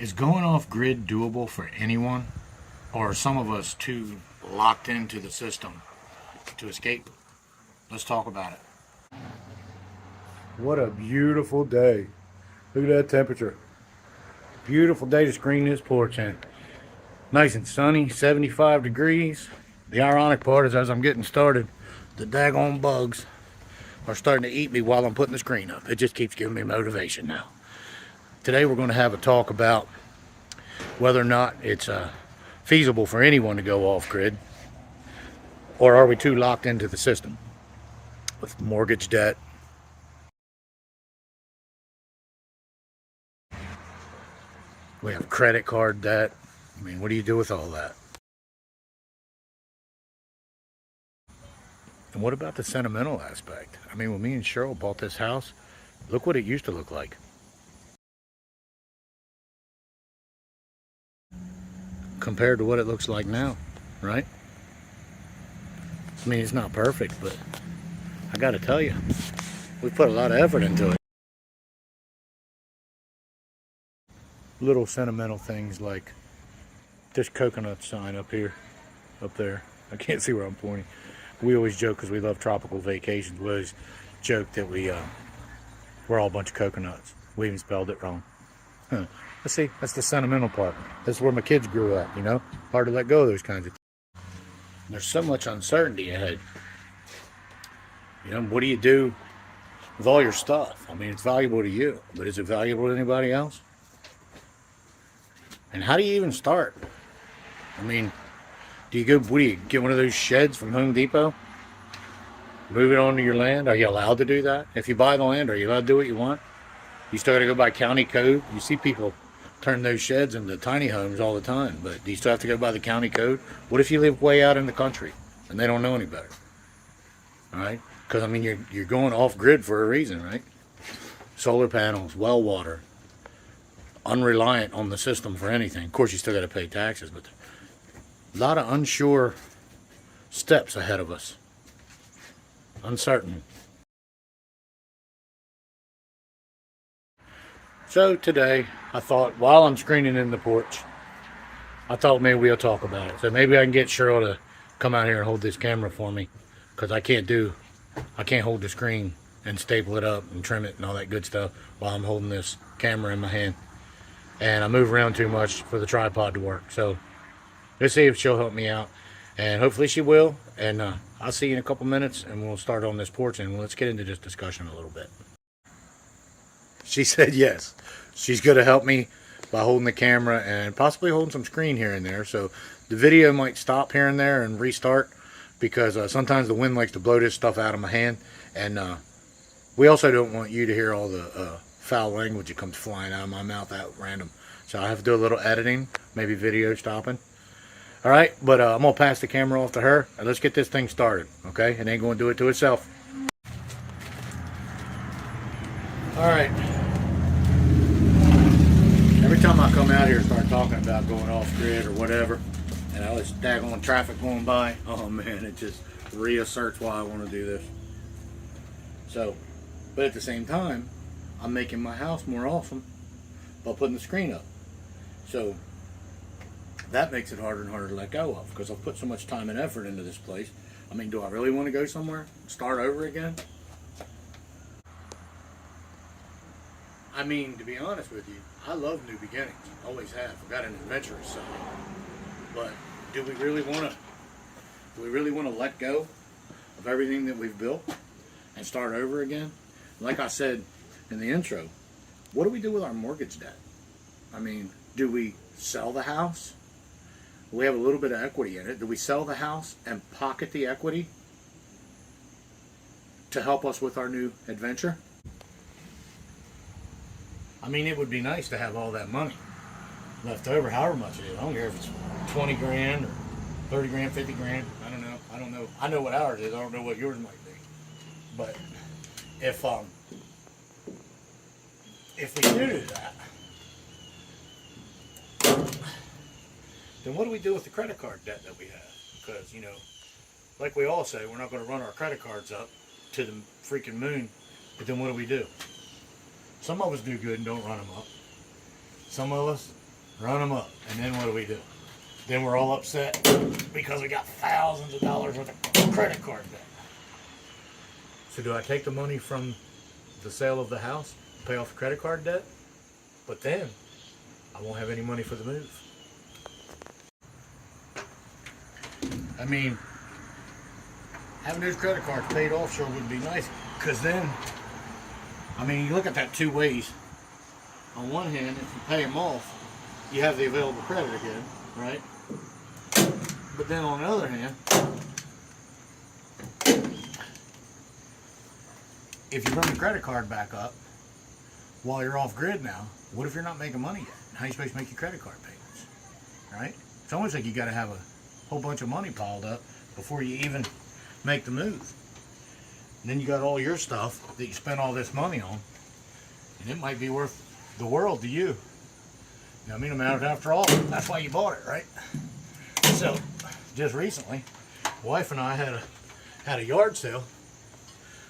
Is going off grid doable for anyone? Or are some of us too locked into the system to escape? Let's talk about it. What a beautiful day. Look at that temperature. Beautiful day to screen this porch in. Nice and sunny, 75 degrees. The ironic part is as I'm getting started, the daggone bugs are starting to eat me while I'm putting the screen up. It just keeps giving me motivation now. Today we're going to have a talk about whether or not it's feasible for anyone to go off grid, or are we too locked into the system with mortgage debt, we have credit card debt. I mean, what do you do with all that? And what about the sentimental aspect? I mean, when me and Cheryl bought this house, look what it used to look like compared to what it looks like now, right? I mean, it's not perfect, but I gotta tell you, we put a lot of effort into it. Little sentimental things like this coconut sign up here, up there. I can't see where I'm pointing. We always joke because we love tropical vacations. We always joke that we're all a bunch of coconuts. We even spelled it wrong. Huh. Let's see, that's the sentimental part. That's where my kids grew up, you know? Hard to let go of those kinds of things. There's so much uncertainty ahead. You know, what do you do with all your stuff? I mean, it's valuable to you, but is it valuable to anybody else? And how do you even start? I mean, what do you get one of those sheds from Home Depot? Move it onto your land? Are you allowed to do that? If you buy the land, are you allowed to do what you want? You still got to go by county code. You see people turn those sheds into tiny homes all the time, but do you still have to go by the county code? What if you live way out in the country and they don't know any better? All right? Because, I mean, you're going off grid for a reason, right? Solar panels, well water, unreliant on the system for anything. Of course, you still got to pay taxes, but a lot of unsure steps ahead of us. Uncertain. So today, I thought, while I'm screening in the porch, I thought maybe we'll talk about it. So maybe I can get Cheryl to come out here and hold this camera for me, because I can't hold the screen and staple it up and trim it and all that good stuff while I'm holding this camera in my hand. And I move around too much for the tripod to work. So let's see if she'll help me out, and hopefully she will. And I'll see you in a couple minutes, and we'll start on this porch, and let's get into this discussion a little bit. She said yes. She's going to help me by holding the camera and possibly holding some screen here and there. So the video might stop here and there and restart, because sometimes the wind likes to blow this stuff out of my hand. And we also don't want you to hear all the foul language that comes flying out of my mouth at random. So I have to do a little editing, maybe video stopping. All right, but I'm going to pass the camera off to her, and let's get this thing started, okay? It ain't going to do it to itself. All right. Every time I come out here and start talking about going off grid or whatever, and I was daggone traffic going by, oh man, it just reasserts why I want to do this. So, but at the same time, I'm making my house more awesome by putting the screen up. So that makes it harder and harder to let go of, because I've put so much time and effort into this place. I mean, do I really want to go somewhere? Start over again? I mean, to be honest with you, I love new beginnings. Always have. I've got an adventurous side. But do we really want to let go of everything that we've built and start over again? Like I said in the intro, what do we do with our mortgage debt? I mean, do we sell the house? We have a little bit of equity in it. Do we sell the house and pocket the equity to help us with our new adventure? I mean, it would be nice to have all that money left over, however much it is. I don't care if it's 20 grand or 30 grand, 50 grand. I don't know. I know what ours is. I don't know what yours might be. But if we do that, then what do we do with the credit card debt that we have? Because, you know, like we all say, we're not going to run our credit cards up to the freaking moon. But then what do? Some of us do good and don't run them up. Some of us run them up, and then what do? Then we're all upset because we got thousands of dollars worth of credit card debt. So do I take the money from the sale of the house, pay off the credit card debt? But then I won't have any money for the move. I mean, having those credit cards paid off sure would be nice, because then, I mean, you look at that two ways. On one hand, if you pay them off, you have the available credit again, right? But then on the other hand, if you run the credit card back up while you're off grid now, what if you're not making money yet? How are you supposed to make your credit card payments, right? It's almost like you got to have a whole bunch of money piled up before you even make the move. And then you got all your stuff that you spent all this money on, and it might be worth the world to you. You know what I mean? After all, that's why you bought it, right? So, just recently, wife and I had a yard sale.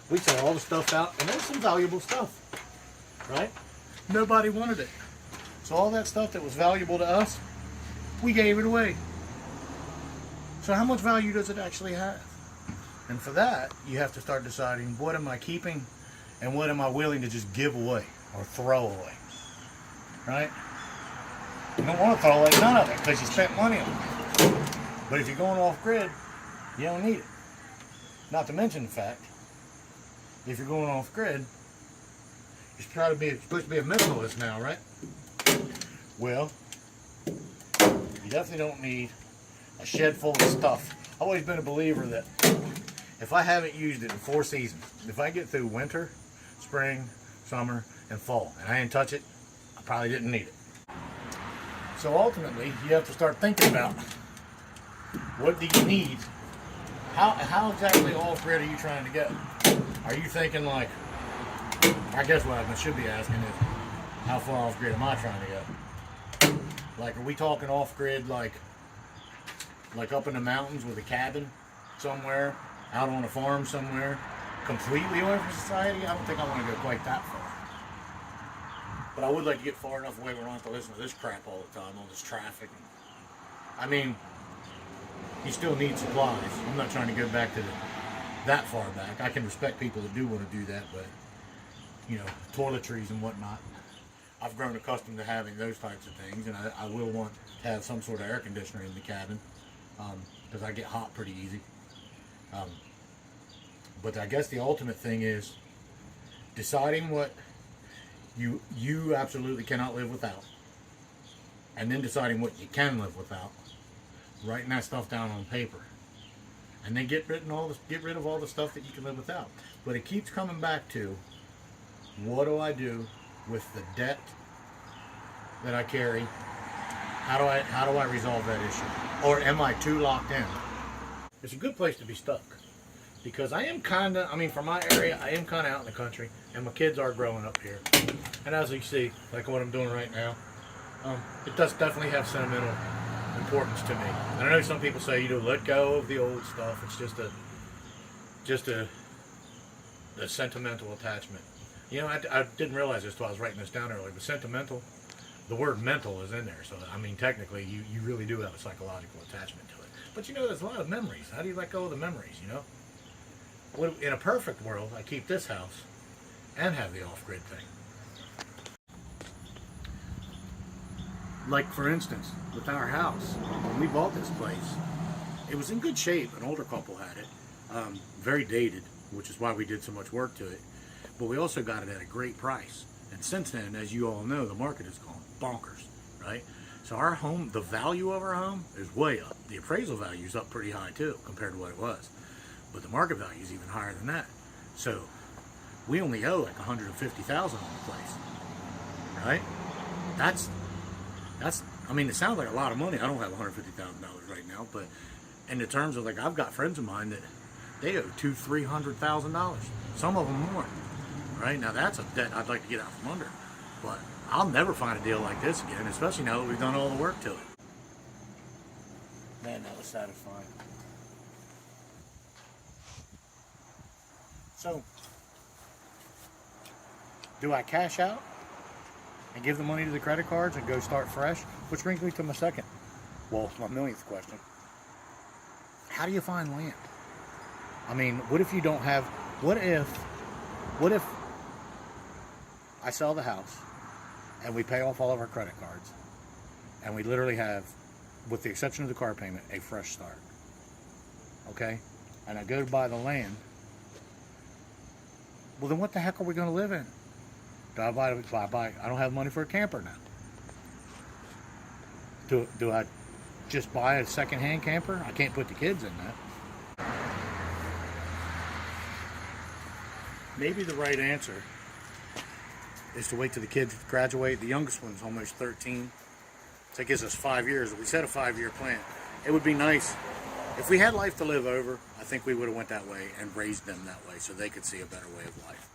We sold all the stuff out, and there's some valuable stuff, right? Nobody wanted it. So all that stuff that was valuable to us, we gave it away. So how much value does it actually have? And for that, you have to start deciding, what am I keeping and what am I willing to just give away or throw away, right? You don't want to throw away none of it because you spent money on it. But if you're going off grid, you don't need it. Not to mention the fact, if you're going off grid, you're supposed to be a minimalist now, right? Well, you definitely don't need a shed full of stuff. I've always been a believer that if I haven't used it in 4 seasons, if I get through winter, spring, summer, and fall, and I didn't touch it, I probably didn't need it. So ultimately, you have to start thinking about, what do you need? How exactly off grid are you trying to get? Are you thinking like, I guess what I should be asking is, how far off grid am I trying to get? Like, are we talking off grid like up in the mountains with a cabin somewhere, out on a farm somewhere, completely away from society? I don't think I want to go quite that far. But I would like to get far enough away where I don't have to listen to this crap all the time, all this traffic. I mean, you still need supplies. I'm not trying to go back to that far back. I can respect people that do want to do that, but, you know, toiletries and whatnot, I've grown accustomed to having those types of things, and I will want to have some sort of air conditioner in the cabin, because I get hot pretty easy. But I guess the ultimate thing is deciding what you absolutely cannot live without, and then deciding what you can live without, writing that stuff down on paper, and then get rid of all the stuff that you can live without. But it keeps coming back to, what do I do with the debt that I carry? How do I resolve that issue? Or am I too locked in? It's a good place to be stuck, because I am kind of, I mean, for my area, I am kind of out in the country, and my kids are growing up here. And as you see, like what I'm doing right now, it does definitely have sentimental importance to me. And I know some people say, let go of the old stuff. It's just a sentimental attachment. I didn't realize this until I was writing this down earlier, but sentimental, the word mental is in there. So, I mean, technically, you really do have a psychological attachment to it. But, there's a lot of memories. How do you let go of the memories, In a perfect world, I keep this house and have the off-grid thing. Like, for instance, with our house, when we bought this place, it was in good shape. An older couple had it, very dated, which is why we did so much work to it. But we also got it at a great price. And since then, as you all know, the market has gone bonkers, right? So our home, the value of our home is way up. The appraisal value is up pretty high too, compared to what it was. But the market value is even higher than that. So we only owe like $150,000 on the place, right? That's, I mean, it sounds like a lot of money. I don't have $150,000 right now, but in the terms of, like, I've got friends of mine that they owe $200,000-$300,000. Some of them more, right? Now that's a debt I'd like to get out from under, but I'll never find a deal like this again, especially now that we've done all the work to it. Man, that was satisfying. So, do I cash out and give the money to the credit cards and go start fresh? Which brings me to my second, well, my millionth question. How do you find land? I mean, what if you don't have, what if I sell the house and we pay off all of our credit cards and we literally have, with the exception of the car payment, a fresh start? Okay? And I go to buy the land. Well, then what the heck are we going to live in? I don't have money for a camper now. Do I just buy a second-hand camper? I can't put the kids in that. Maybe the right answer is to wait till the kids graduate. The youngest one's almost 13. So it gives us 5 years. We set a 5-year plan. It would be nice if we had life to live over. I think we would have went that way and raised them that way so they could see a better way of life.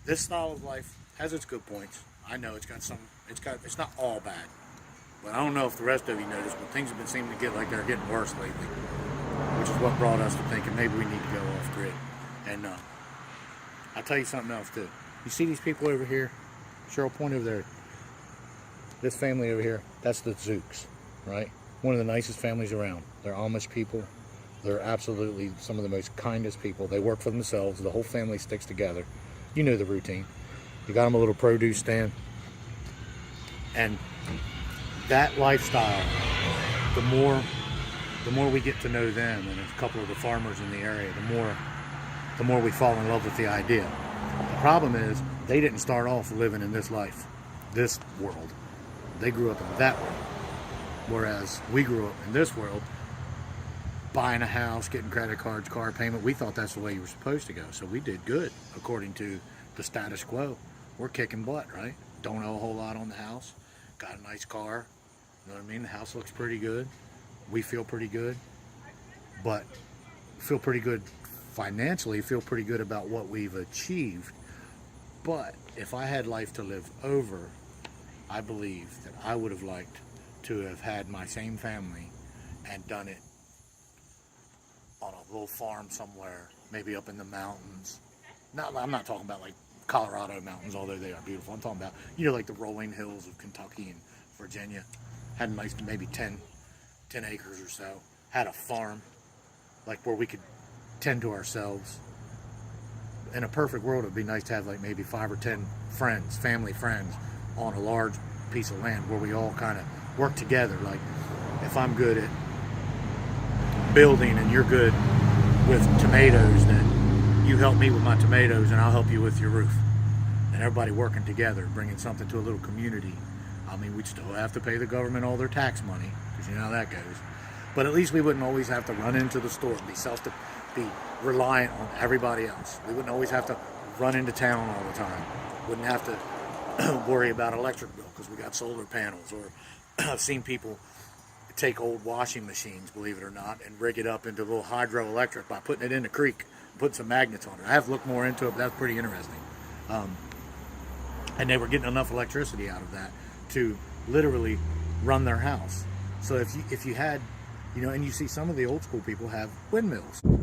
This style of life has its good points. I know it's not all bad. But I don't know if the rest of you noticed, but things have been seeming to get like they're getting worse lately, which is what brought us to thinking maybe we need to go off grid. And I'll tell you something else too. You see these people over here? Cheryl, point over there. This family over here, that's the Zooks, right? One of the nicest families around. They're Amish people. They're absolutely some of the most kindest people. They work for themselves. The whole family sticks together. You know the routine. You got them a little produce stand. And that lifestyle, the more we get to know them and a couple of the farmers in the area, the more we fall in love with the idea. The problem is they didn't start off living in this life, this world. They grew up in that world. Whereas we grew up in this world, buying a house, getting credit cards, car payment. We thought that's the way you were supposed to go. So we did good according to the status quo. We're kicking butt, right? Don't owe a whole lot on the house. Got a nice car. You know what I mean? The house looks pretty good. We feel pretty good. But feel pretty good financially, feel pretty good about what we've achieved. But if I had life to live over, I believe that I would have liked to have had my same family and done it on a little farm somewhere, maybe up in the mountains. I'm not talking about like Colorado mountains, although they are beautiful. I'm talking about, like the rolling hills of Kentucky and Virginia. Had a nice, maybe 10 acres or so. Had a farm, like where we could tend to ourselves. In a perfect world, it'd be nice to have like maybe 5 or 10 friends, family friends, on a large piece of land where we all kind of work together. Like if I'm good at building and you're good with tomatoes, then you help me with my tomatoes and I'll help you with your roof. And everybody working together, bringing something to a little community. I mean, we'd still have to pay the government all their tax money, because you know how that goes. But at least we wouldn't always have to run into the store and be reliant on everybody else. We wouldn't always have to run into town all the time. Wouldn't have to worry about electric bill because we got solar panels. Or I've seen people take old washing machines, believe it or not, and rig it up into a little hydroelectric by putting it in the creek, putting some magnets on it. I have looked more into it, but that's pretty interesting. And they were getting enough electricity out of that to literally run their house. So if you had, and you see some of the old school people have windmills. Now,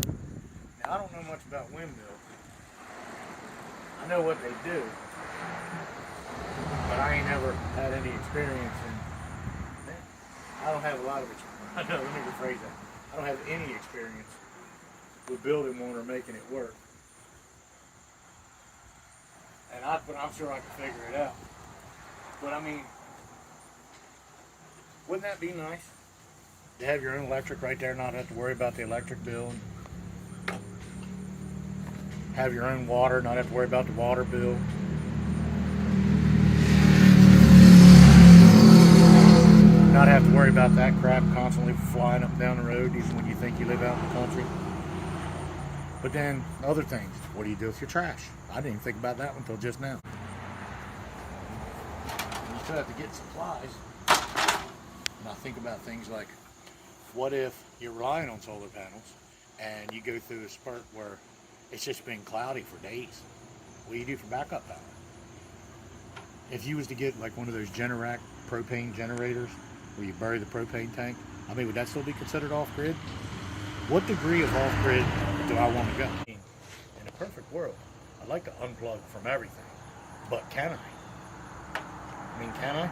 I don't know much about windmills. I know what they do, but I ain't never had any experience in. I don't have a lot of experience. Let me rephrase that. I don't have any experience with building one or making it work. But I'm sure I can figure it out. But I mean, wouldn't that be nice? To have your own electric right there, not have to worry about the electric bill. Have your own water, not have to worry about the water bill. Not have to worry about that crap constantly flying up and down the road, even when you think you live out in the country. But then, other things. What do you do with your trash? I didn't even think about that one until just now. You still have to get supplies. And I think about things like, what if you're relying on solar panels and you go through a spurt where it's just been cloudy for days? What do you do for backup power? If you was to get like one of those Generac propane generators where you bury the propane tank, I mean, would that still be considered off-grid? What degree of off-grid do I want to go? In a perfect world, I'd like to unplug from everything, but can I? I mean, can I?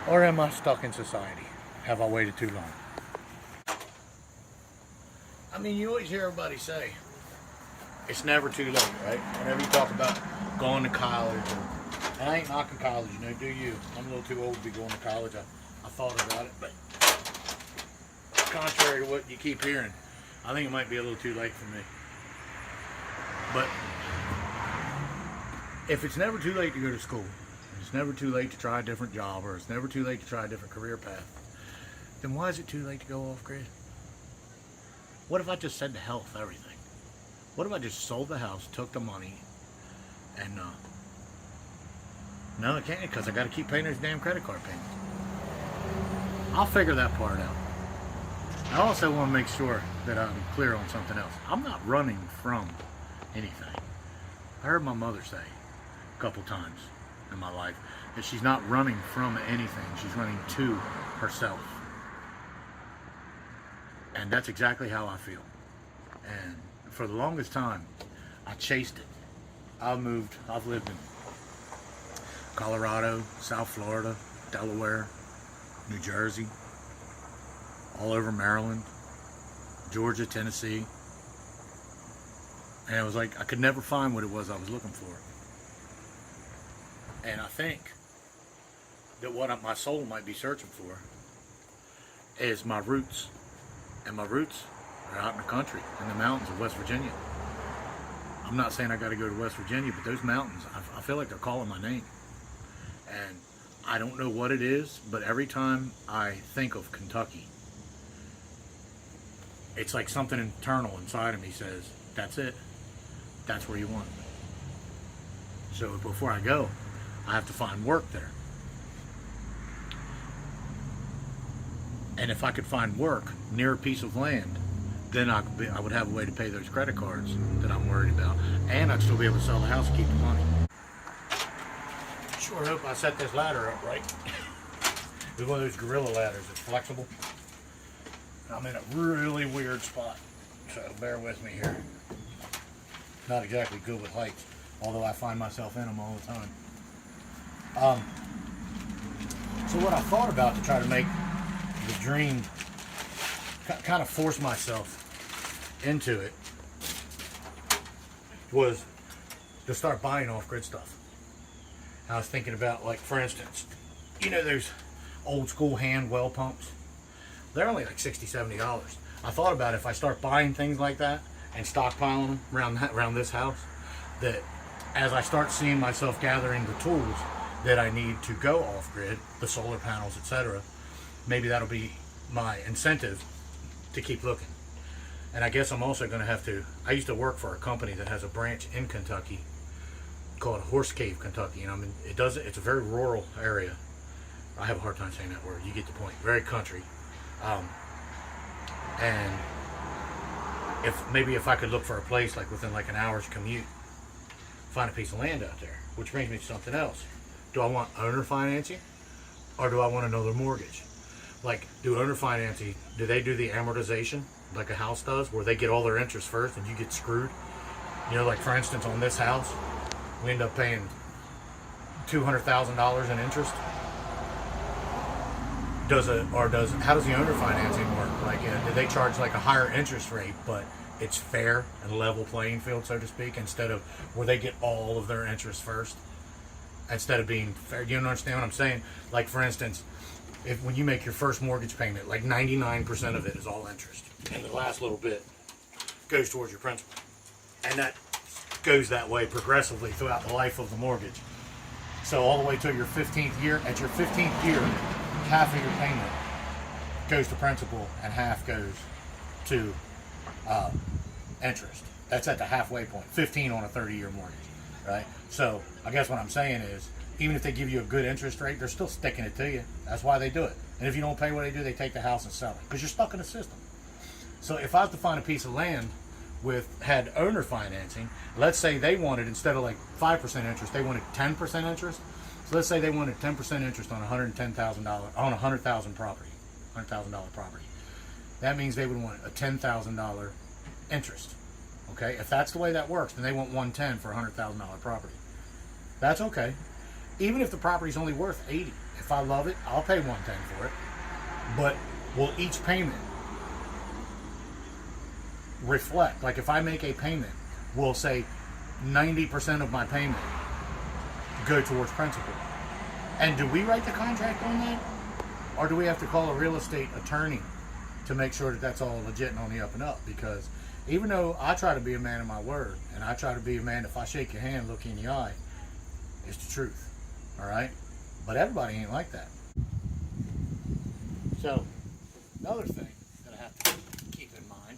Or am I stuck in society? Have I waited too long? I mean, you always hear everybody say, it's never too late, right? Whenever you talk about going to college, and I ain't knocking college, do you? I'm a little too old to be going to college. I thought about it, but contrary to what you keep hearing, I think it might be a little too late for me. But if it's never too late to go to school, it's never too late to try a different job, or it's never too late to try a different career path, then why is it too late to go off grid? What if I just said to hell with everything? What if I just sold the house, took the money, and no, I can't, because I got to keep paying those damn credit card payments. I'll figure that part out. I also want to make sure that I'm clear on something else. I'm not running from anything. I heard my mother say a couple times in my life that she's not running from anything, she's running to herself. And that's exactly how I feel. And for the longest time, I chased it. I've lived in Colorado, South Florida, Delaware, New Jersey, all over Maryland, Georgia, Tennessee. And it was like I could never find what it was I was looking for. And I think that what my soul might be searching for is my roots. And my roots are out in the country, in the mountains of West Virginia. I'm not saying I got to go to West Virginia, but those mountains, I feel like they're calling my name. And I don't know what it is, but every time I think of Kentucky, it's like something internal inside of me says, that's it. That's where you want it. So before I go, I have to find work there. And if I could find work near a piece of land, then I would have a way to pay those credit cards that I'm worried about. And I'd still be able to sell the house and keep the money. Sure hope I set this ladder up right. It's one of those gorilla ladders. It's flexible. I'm in a really weird spot, so bear with me here. Not exactly good with heights, although I find myself in them all the time. So what I thought about to try to make the dream, kind of force myself into it, was to start buying off-grid stuff. I was thinking about, like, for instance, those old school hand well pumps? They're only like $60, $70. I thought about if I start buying things like that and stockpiling them around this house, that as I start seeing myself gathering the tools that I need to go off-grid, the solar panels, etc., maybe that'll be my incentive to keep looking. And I guess I'm also going to have to, I used to work for a company that has a branch in Kentucky called Horse Cave, Kentucky. And I mean, it's a very rural area. I have a hard time saying that word. You get the point. Very country. And if I could look for a place like within like an hour's commute, find a piece of land out there, which brings me to something else. Do I want owner financing, or do I want another mortgage? Like, do owner financing, do they do the amortization like a house does, where they get all their interest first and you get screwed? Like, for instance, on this house, we end up paying $200,000 in interest. How does the owner financing work? Like, do they charge like a higher interest rate, but it's fair and level playing field, so to speak, instead of where they get all of their interest first, instead of being fair? You understand what I'm saying? Like, for instance, when you make your first mortgage payment, like 99% of it is all interest, and the last little bit goes towards your principal, and that goes that way progressively throughout the life of the mortgage. So all the way to your 15th year. At your 15th year, half of your payment goes to principal and half goes to interest. That's at the halfway point. 15 on a 30-year mortgage, right? So I guess what I'm saying is, even if they give you a good interest rate, they're still sticking it to you. That's why they do it. And if you don't pay what they do, they take the house and sell it, because you're stuck in the system. So if I have to find a piece of land had owner financing, let's say they wanted, instead of like 5% interest, they wanted 10% interest. So let's say they wanted 10% interest on $110,000 on a $100,000 property, $100,000 property. That means they would want a $10,000 interest. Okay, if that's the way that works, then they want 110 for a $100,000 property. That's okay. Even if the property's only worth 80, if I love it, I'll pay 110 for it. But will each payment reflect, like if I make a payment, will say 90% of my payment go towards principal? And do we write the contract on that? Or do we have to call a real estate attorney to make sure that that's all legit and on the up and up? Because even though I try to be a man of my word, and I try to be a man, if I shake your hand, look you in the eye, it's the truth. All right? But everybody ain't like that. So, another thing that I have to keep in mind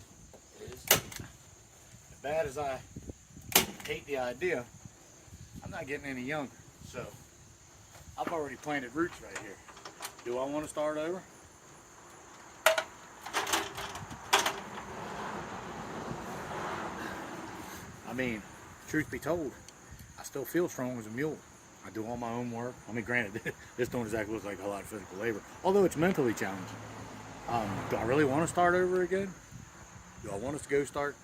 is, as bad as I hate the idea, I'm not getting any younger. So, I've already planted roots right here. Do I want to start over? I mean, truth be told, I still feel strong as a mule. I do all my own work. I mean, granted, this don't exactly look like a lot of physical labor, although it's mentally challenging. Do I really want to start over again? Do I want us to go start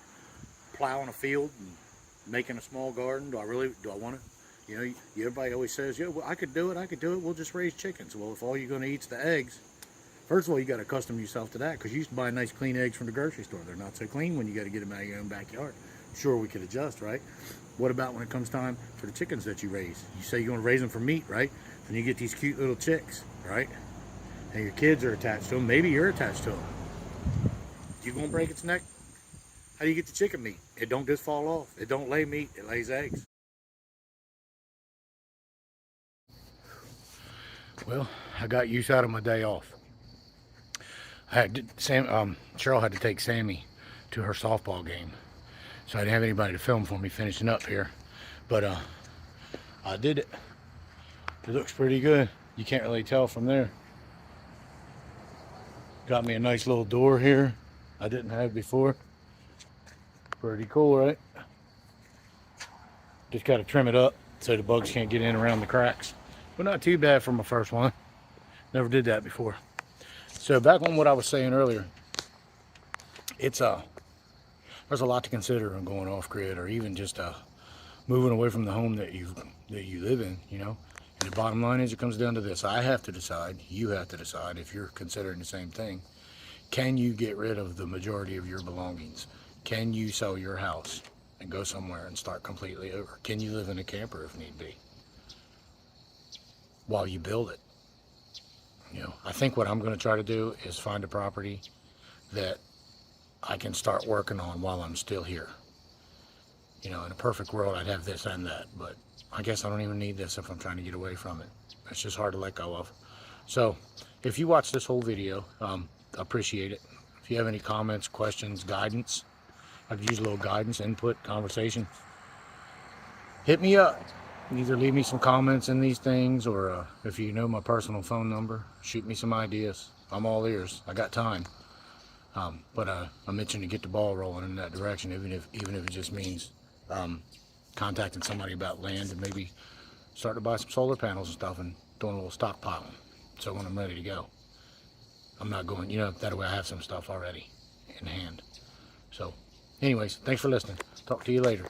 plowing a field and making a small garden? Do I want to? You know, everybody always says, yeah, well, I could do it, we'll just raise chickens. Well, if all you're going to eat's the eggs, first of all, you got to accustom yourself to that, because you used to buy nice clean eggs from the grocery store. They're not so clean when you got to get them out of your own backyard. Sure, we could adjust, right? What about when it comes time for the chickens that you raise? You say you're going to raise them for meat, right? Then you get these cute little chicks, right? And your kids are attached to them. Maybe you're attached to them. You going to break its neck? How do you get the chicken meat? It don't just fall off. It don't lay meat. It lays eggs. Well, I got use out of my day off. Cheryl had to take Sammy to her softball game, so I didn't have anybody to film for me finishing up here. But I did it. It looks pretty good. You can't really tell from there. Got me a nice little door here I didn't have before. Pretty cool, right? Just got to trim it up so the bugs can't get in around the cracks. But not too bad for my first one. Never did that before. So back on what I was saying earlier, there's a lot to consider on going off grid, or even just moving away from the home that you live in, you know. And the bottom line is, it comes down to this. I have to decide, you have to decide, if you're considering the same thing. Can you get rid of the majority of your belongings? Can you sell your house and go somewhere and start completely over? Can you live in a camper if need be while you build it? You know, I think what I'm going to try to do is find a property that I can start working on while I'm still here. You know, in a perfect world, I'd have this and that, but I guess I don't even need this if I'm trying to get away from it. It's just hard to let go of. So, if you watch this whole video, I appreciate it. If you have any comments, questions, guidance, I could use a little guidance, input, conversation, hit me up. Either leave me some comments in these things, or if you know my personal phone number, shoot me some ideas. I'm all ears. I got time. But I'm itching to get the ball rolling in that direction, even if it just means contacting somebody about land and maybe start to buy some solar panels and stuff and doing a little stockpiling. So when I'm ready to go, I'm not going, you know, that way I have some stuff already in hand. So anyways, thanks for listening. Talk to you later.